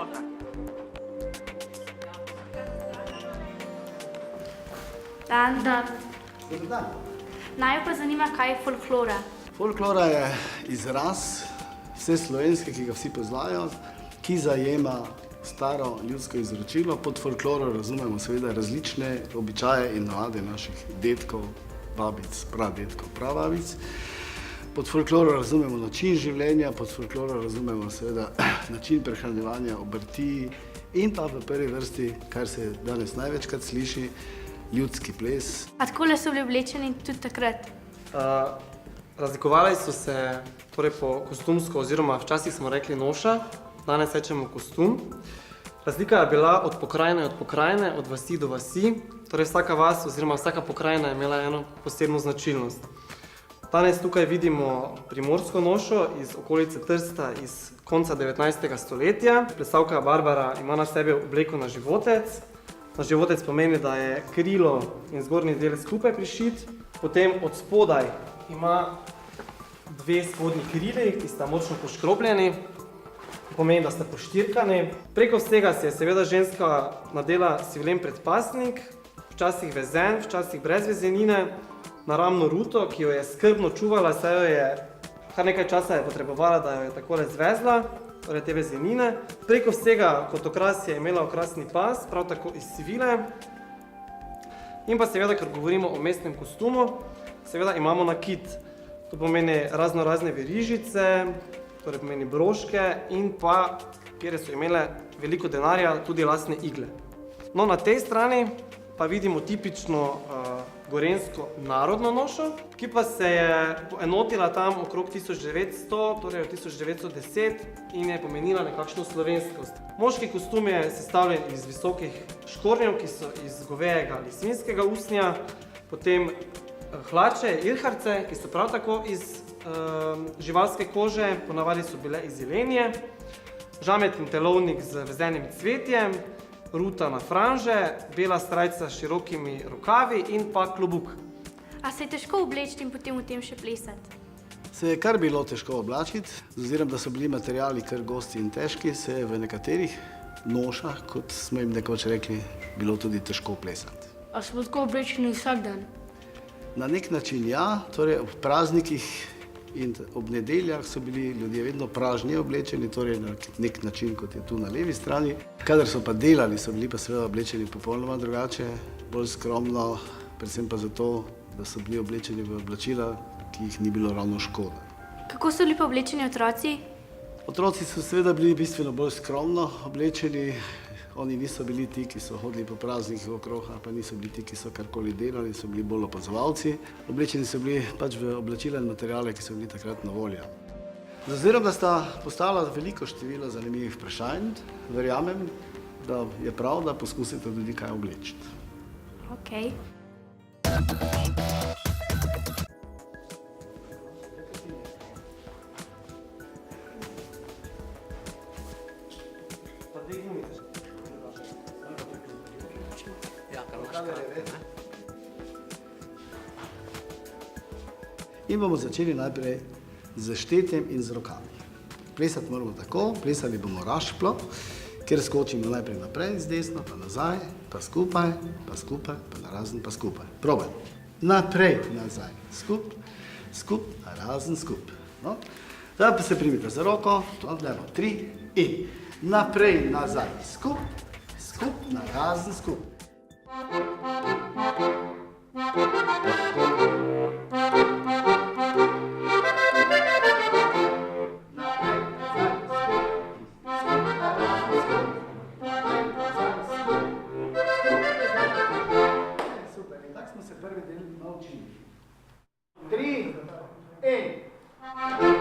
nota. Dan. Dober dan. Naj pa zanima, kaj je folklora. Folklora je izraz vse slovenske, ki ga vsi poznajo, ki zajema staro ljudsko izročilo. Pod folkloro razumemo seveda različne običaje in navade naših dedkov, babic, pradetkov, prababic. Pod folkloro razumemo način življenja, pod folkloro razumemo seveda način prehranjevanja, obrti in pa v prvi vrsti, kar se danes največkrat sliši, ljudski ples. A takole so bili oblečeni tudi takrat? Razlikovali so se torej po kostumsko, oziroma včasih smo rekli noša, danes rečemo kostum. Razlika je bila od pokrajine, od vasi do vasi, torej vsaka vas oziroma vsaka pokrajina je imela eno posebno značilnost. Danes tukaj vidimo primorsko nošo iz okolice Trsta iz konca 19. stoletja. Plesalka Barbara ima na sebi obleko na životec. Na životec pomeni, da je krilo in zgornji del skupaj prišit. Potem od spodaj ima dve spodnji krili, ki sta močno poškropljeni. Pomeni, da sta poštirkani. Preko vsega si je seveda ženska nadela sivlen predpasnik, včasih vezen, včasih brez vezenine, naramno ruto, ki jo je skrbno čuvala, saj jo je kar nekaj časa potrebovala, da jo je takole zvezla, torej te vezenine. Preko vsega kot okras je imela okrasni pas, prav tako iz svile. In pa seveda, ker govorimo o mestnem kostumu, seveda imamo nakit. To pomeni razne verižice, torej pomeni broške in pa, kjer so imele veliko denarja, tudi lastne igle. No, na tej strani pa vidimo tipično gorenjsko narodno nošo, ki pa se je poenotila tam okrog 1900, torej 1910 in je pomenila nekakšno slovenskost. Moški kostum je sestavljen iz visokih škornjev, ki so iz govejega ali svinjskega usnja, potem hlače, ilharce, ki so prav tako iz živalske kože, ponavadi so bile iz jelenje, žametni telovnik z vezenim cvetjem, ruta na franže, bela srajca s širokimi rokavi in pa klobuk. A se je težko obleči in potem v tem še plesati? Se je kar bilo težko oblačiti, z ozirom, da so bili materiali kar gosti in težki, se je v nekaterih nošah, kot smo jim nekoč rekli, bilo tudi težko plesati. A smo tako oblečeni vsak dan? Na nek način ja, torej ob praznikih in ob nedeljah so bili ljudje vedno pražnje oblečeni, torej na nek način, kot je tu na levi strani. Kadar so pa delali, so bili pa seveda oblečeni popolnoma drugače, bolj skromno, predvsem pa zato, da so bili oblečeni v oblačila, ki jih ni bilo ravno škoda. Kako so bili pa oblečeni otroci? Otroci so seveda bili bistveno bolj skromno oblečeni. Oni niso bili ti, ki so hodili po praznikih okrog, pa niso bili ti, ki so karkoli delali, so bili bolj opazovalci. Oblečeni so bili pač v oblačila in materiale, ki so bili takrat na voljo. Z ozirom, da sta postavila veliko število zanimivih vprašanj, verjamem, da je prav, da poskusite tudi kaj obleči. Okej. In bomo začeli najprej z štetjem in z rokami. Plesati moramo tako, plesali bomo rašplo, kjer skočimo najprej naprej, z desno, pa nazaj, pa skupaj, pa narazen, pa skupaj. Probaj. Naprej, nazaj, skup, narazen, skup. No. Zdaj pa se primite za roko, levo, 3 in naprej, nazaj, skup, narazen, skup. Super, in tako smo se prvi del naučili. 3 in